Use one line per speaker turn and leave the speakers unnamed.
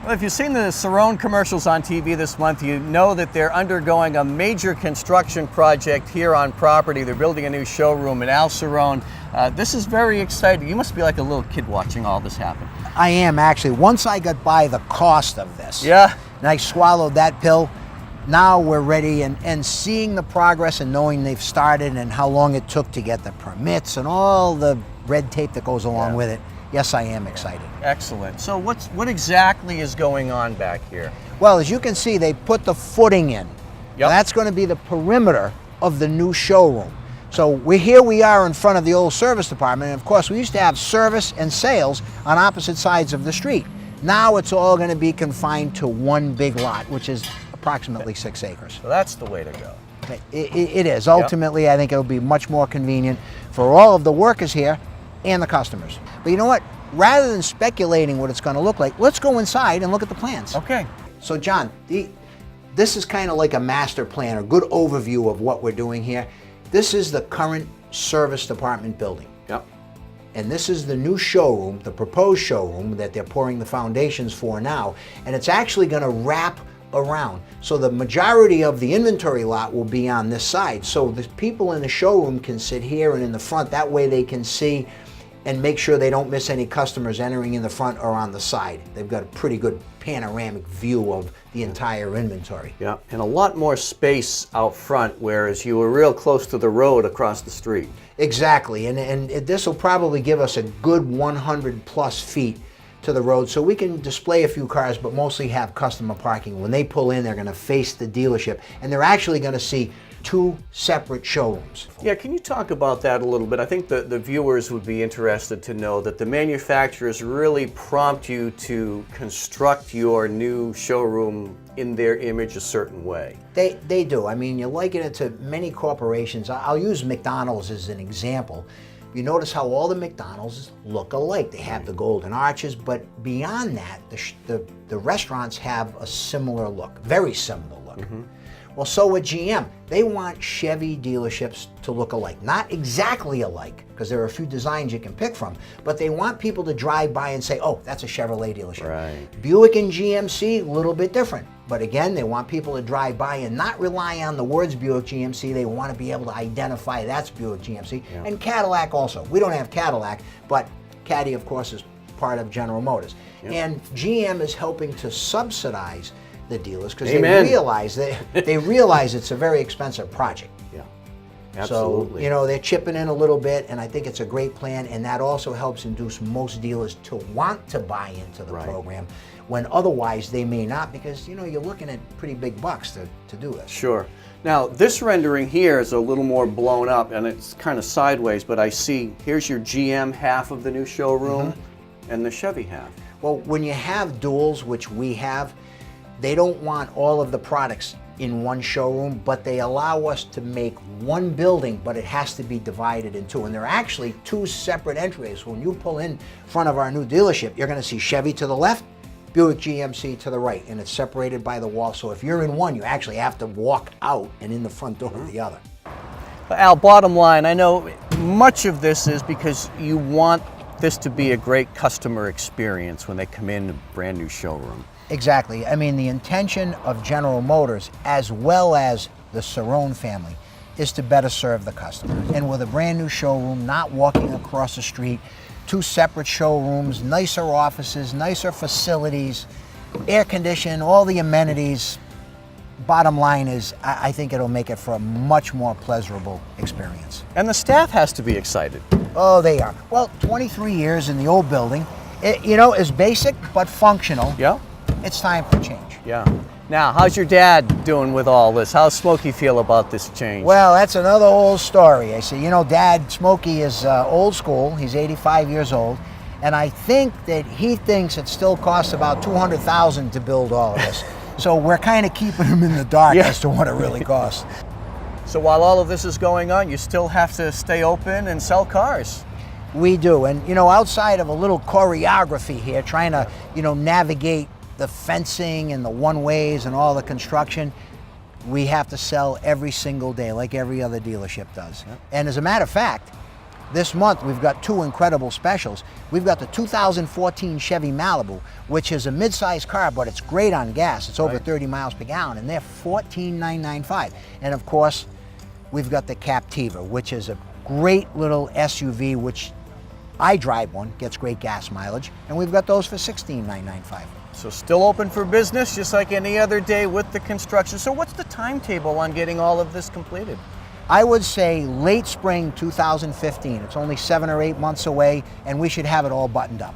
Well, if you've seen the Cerrone commercials on TV this month, you know that they're undergoing a major construction project here on property. They're building a new showroom in Al Cerrone. This is very exciting. You must be like a little kid watching all this happen.
I am actually. Once I got by the cost of this,
Yeah.
and I swallowed that pill, now we're ready, and seeing the progress and knowing they've started and how long it took to get the permits and all the red tape that goes along with it. Yes, I am excited.
Excellent. So what exactly is going on back here?
Well, as you can see, they put the footing in.
Yep.
That's going to be the perimeter of the new showroom. So we are in front of the old service department, and of course we used to have service and sales on opposite sides of the street. Now it's all going to be confined to one big lot, which is approximately 6 acres.
So that's the way to go.
It is. Ultimately, I think it'll be much more convenient for all of the workers here and the customers. But you know what? Rather than speculating what it's going to look like, let's go inside and look at the plans.
Okay.
So John, this is kind of like a master plan, a good overview of what we're doing here. This is the current service department building.
Yep.
And this is the new showroom, the proposed showroom that they're pouring the foundations for now. And it's actually going to wrap around. So the majority of the inventory lot will be on this side. So the people in the showroom can sit here and in the front. That way they can see and make sure they don't miss any customers entering in the front or on the side. They've got a pretty good panoramic view of the entire inventory.
Yeah, and a lot more space out front, whereas you were real close to the road across the street.
Exactly, and this will probably give us a good 100 plus feet to the road, so we can display a few cars, but mostly have customer parking. When they pull in, they're going to face the dealership, and they're actually going to see 2 separate showrooms.
Yeah, can you talk about that a little bit? I think the viewers would be interested to know that the manufacturers really prompt you to construct your new showroom in their image a certain way.
They do. I mean, you liken it to many corporations. I'll use McDonald's as an example. You notice how all the McDonald's look alike. They have the golden arches, but beyond that, the restaurants have a similar look, very similar look. Mm-hmm. Well, so with GM, they want Chevy dealerships to look alike. Not exactly alike, because there are a few designs you can pick from, but they want people to drive by and say, oh, that's a Chevrolet dealership.
Right.
Buick and GMC, a little bit different. But again, they want people to drive by and not rely on the words Buick GMC. They want to be able to identify that's Buick GMC. Yeah. And Cadillac also. We don't have Cadillac, but Caddy, of course, is part of General Motors. Yep. And GM is helping to subsidize the dealers because they realize it's a very expensive project.
Yeah, absolutely.
So, you know, they're chipping in a little bit, and I think it's a great plan, and that also helps induce most dealers to want to buy into the program when otherwise they may not, because, you know, you're looking at pretty big bucks to do this.
Sure. Now, this rendering here is a little more blown up, and it's kind of sideways, but I see here's your GM half of the new showroom and the Chevy half.
Well, when you have duals, which we have, they don't want all of the products in one showroom, but they allow us to make one building, but it has to be divided in 2. And there are actually 2 separate entryways. When you pull in front of our new dealership, you're going to see Chevy to the left, Buick GMC to the right, and it's separated by the wall. So if you're in one, you actually have to walk out and in the front door of the other.
Al, bottom line, I know much of this is because you want this to be a great customer experience when they come in a brand new showroom.
Exactly. I mean, the intention of General Motors, as well as the Cerrone family, is to better serve the customer. And with a brand new showroom, not walking across the street, 2 separate showrooms, nicer offices, nicer facilities, air conditioning, all the amenities. Bottom line is, I think it'll make it for a much more pleasurable experience.
And the staff has to be excited.
Oh, they are. Well, 23 years in the old building, it, you know, is basic but functional.
Yeah.
It's time for change.
Yeah. Now, how's your dad doing with all this? How's Smokey feel about this change?
Well, that's another old story. I say, you know, Dad, Smokey is old school. He's 85 years old. And I think that he thinks it still costs about $200,000 to build all of this. So we're kind of keeping him in the dark as to what it really costs.
So while all of this is going on, you still have to stay open and sell cars.
We do. And, you know, outside of a little choreography here, trying to, you know, navigate the fencing and the one-ways and all the construction, we have to sell every single day like every other dealership does. Yep. And as a matter of fact, This month we've got two incredible specials. We've got the 2014 Chevy Malibu, which is a mid-size car, but it's great on gas. It's over
Right.
30 miles per gallon, and they're $14,995. And of course, we've got the Captiva, which is a great little SUV, which I drive one, gets great gas mileage, and we've got those for $16,995.
So still open for business, just like any other day with the construction. So what's the timetable on getting all of this completed?
I would say late spring 2015. It's only 7 or 8 months away, and we should have it all buttoned up.